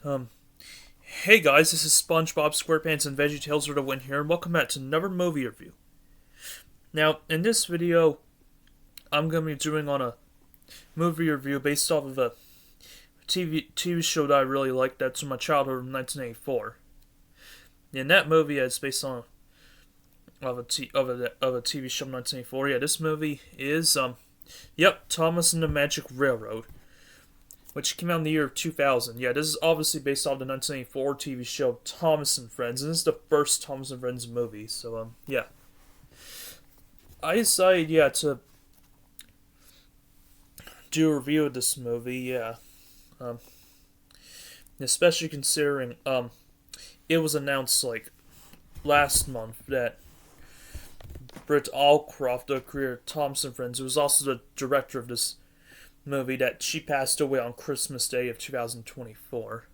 Um, hey guys, this is SpongeBob SquarePants and VeggieTales for the win here, and welcome back to another movie review. Now, in this video, I'm going to be doing on a movie review based off of a TV show that I really liked that's from my childhood from 1984. And that movie is based on of a TV show from 1984. Yeah, this movie is Thomas and the Magic Railroad, which came out in the year of 2000. Yeah, this is obviously based off the 1984 TV show Thomas and Friends, and this is the first Thomas and Friends movie. So, yeah. I decided, to do a review of this movie, especially considering, it was announced, last month that Britt Allcroft, the creator of Thomas and Friends, who was also the director of this movie, that she passed away on Christmas Day of 2024.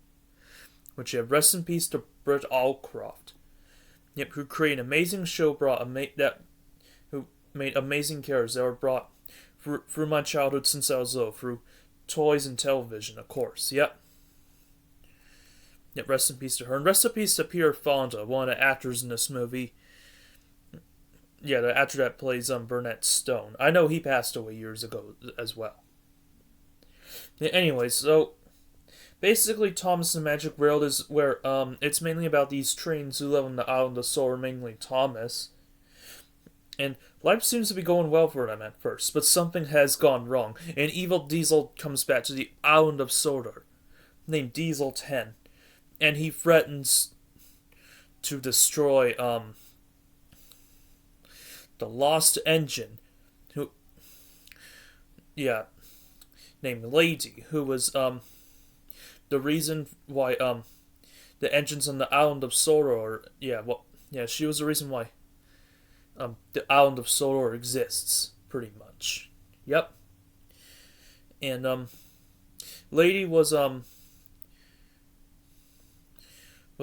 Which, rest in peace to Britt Allcroft. Yep, who created an amazing show, who made amazing characters that were brought through my childhood since I was little, through toys and television, of course. Yep, rest in peace to her. And rest in peace to Peter Fonda, one of the actors in this movie. Yeah, the actor that plays Burnett Stone. I know he passed away years ago as well. Anyways, so basically Thomas and the Magic Railroad is where it's mainly about these trains who live on the island of Sodor, mainly Thomas. And life seems to be going well for them at first, but something has gone wrong. An evil Diesel comes back to the island of Sodor, named Diesel 10, and he threatens to destroy the lost engine, named Lady, who was the reason why the engines on the island of Sodor, she was the reason why the island of Sodor exists, pretty much. Yep. And Lady was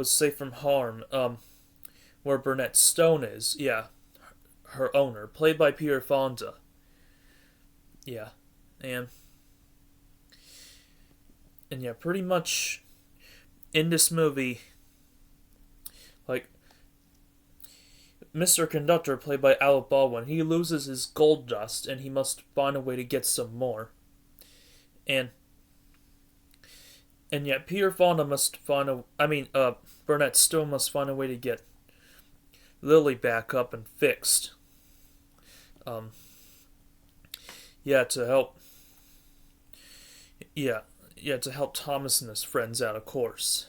safe from harm where Burnett Stone is, her owner, played by Peter Fonda. Yeah. And pretty much in this movie, Mr. Conductor, played by Alec Baldwin, he loses his gold dust and he must find a way to get some more. And yet Peter Fonda must Burnett Stone must find a way to get Lily back up and fixed. To help. To help Thomas and his friends out, of course.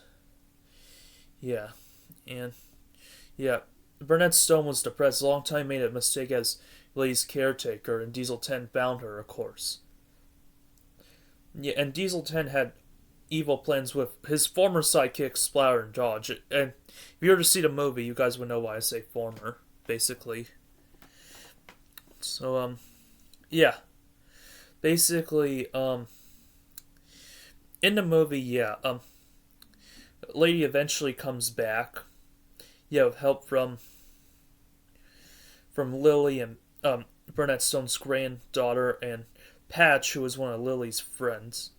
Burnett Stone was depressed. A long time made a mistake as Lily's caretaker, and Diesel 10 found her, of course. And Diesel 10 had evil plans with his former sidekick, Splatter and Dodge. And if you were to see the movie, you guys would know why I say former, basically. So, basically, in the movie, Lady eventually comes back, with help from Lily and Burnett Stone's granddaughter and Patch, who was one of Lily's friends.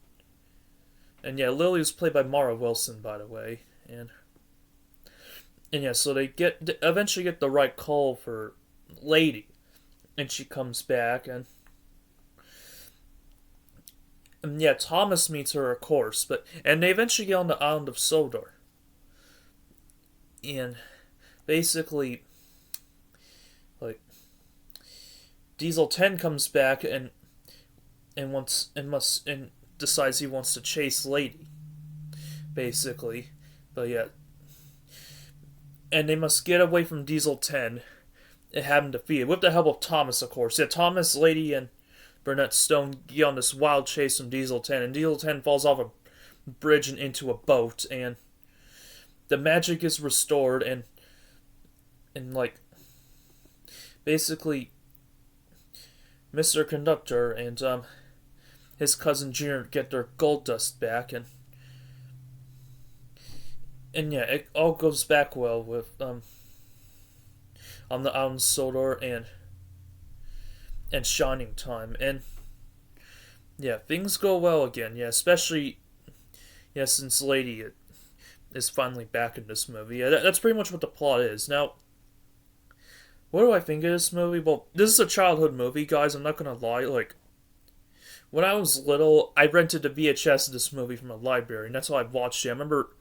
And Lily was played by Mara Wilson, by the way. And so they eventually get the right call for Lady, and she comes back, and Thomas meets her, of course, and they eventually get on the island of Sodor. And basically, Diesel 10 comes back and decides he wants to chase Lady, basically. And they must get away from Diesel 10 and have him defeated, with the help of Thomas, of course. Thomas, Lady, and Burnett Stone get on this wild chase from Diesel 10, and Diesel 10 falls off a bridge and into a boat, and the magic is restored, and basically Mr. Conductor and his cousin Junior get their gold dust back, and it all goes back well with on the island Sodor and Shining Time, and things go well again. Especially since Lady is finally back in this movie. Yeah, that's pretty much what the plot is. Now, what do I think of this movie? Well, this is a childhood movie, guys. I'm not gonna lie. Like, when I was little, I rented the VHS of this movie from a library, and that's how I watched it. I remember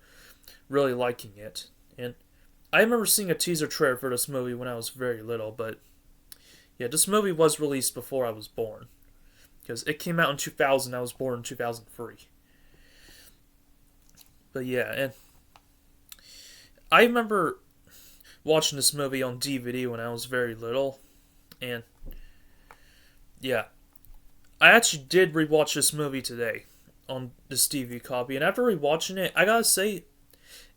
really liking it. And I remember seeing a teaser trailer for this movie when I was very little, but yeah, this movie was released before I was born. Because it came out in 2000, I was born in 2003. But yeah, and I remember watching this movie on DVD when I was very little, and yeah, I actually did rewatch this movie today on this DVD copy, and after rewatching it, I gotta say,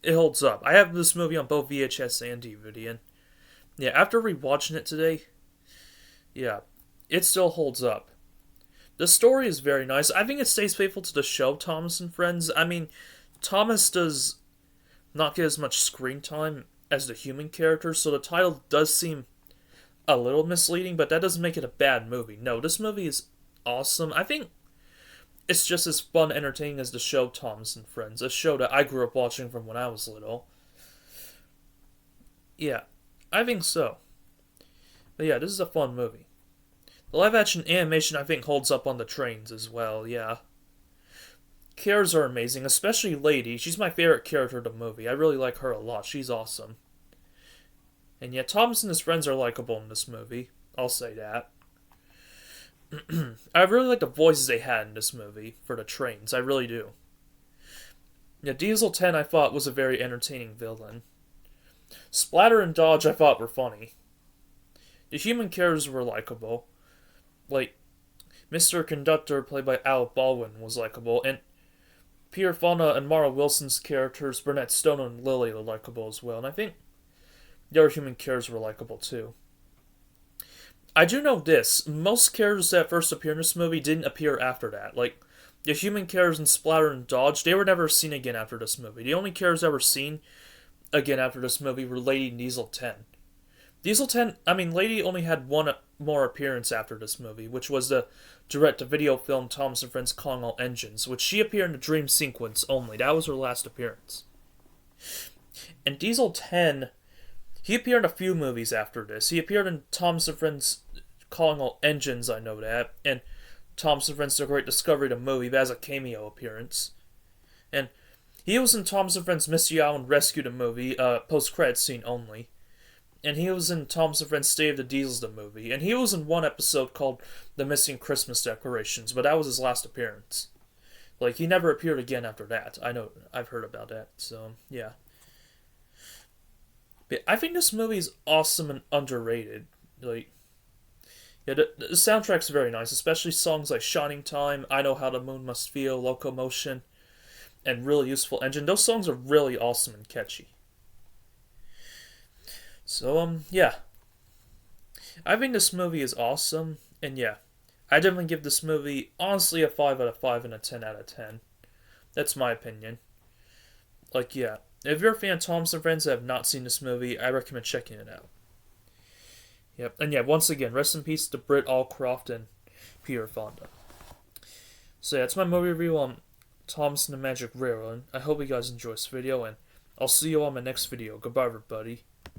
it holds up. I have this movie on both VHS and DVD, and yeah, after rewatching it today, yeah, it still holds up. The story is very nice. I think it stays faithful to the show, Thomas and Friends. I mean, Thomas does not get as much screen time as the human characters, so the title does seem a little misleading, but that doesn't make it a bad movie. No, this movie is awesome. I think it's just as fun, entertaining as the show Thomas and Friends, a show that I grew up watching from when I was little. Yeah, I think so. But yeah, this is a fun movie. The live action animation I think holds up on the trains as well, yeah. Characters are amazing, especially Lady. She's my favorite character in the movie. I really like her a lot. She's awesome. And yet, Thomas and his friends are likable in this movie. I'll say that. I really like the voices they had in this movie for the trains. I really do. Yeah, Diesel 10 I thought was a very entertaining villain. Splatter and Dodge I thought were funny. The human characters were likable. Like, Mr. Conductor, played by Alec Baldwin, was likable, and Peter Fonda and Mara Wilson's characters, Burnett Stone and Lily, were likable as well, and I think the other human characters were likable too. I do know this, most characters that first appeared in this movie didn't appear after that. Like, the human characters in Splatter and Dodge, they were never seen again after this movie. The only characters that were seen again after this movie were Lady and Diesel 10. Lady only had one more appearance after this movie, which was the direct-to-video film Thomas and Friends Calling All Engines, which she appeared in the dream sequence only. That was her last appearance. And Diesel 10, he appeared in a few movies after this. He appeared in Thomas and Friends Calling All Engines, I know that, and Thomas and Friends The Great Discovery, the movie, that has a cameo appearance. And he was in Thomas and Friends Mystery Island Rescue, the movie, post-credits scene only. And he was in Thomas and Friends Stay of the Diesels, the movie. And he was in one episode called The Missing Christmas Decorations, but that was his last appearance. Like, he never appeared again after that. I know, I've heard about that, so, yeah. But I think this movie is awesome and underrated. Like, yeah, the soundtrack's very nice, especially songs like Shining Time, I Know How the Moon Must Feel, Locomotion, and Really Useful Engine. Those songs are really awesome and catchy. So, yeah. I think this movie is awesome, and yeah. I definitely give this movie, honestly, a 5 out of 5 and a 10 out of 10. That's my opinion. Like, yeah. If you're a fan of Thomas and Friends and have not seen this movie, I recommend checking it out. Yep, and yeah, once again, rest in peace to Britt Allcroft and Peter Fonda. So yeah, that's my movie review on Thomas and the Magic Railroad. I hope you guys enjoy this video, and I'll see you on my next video. Goodbye, everybody.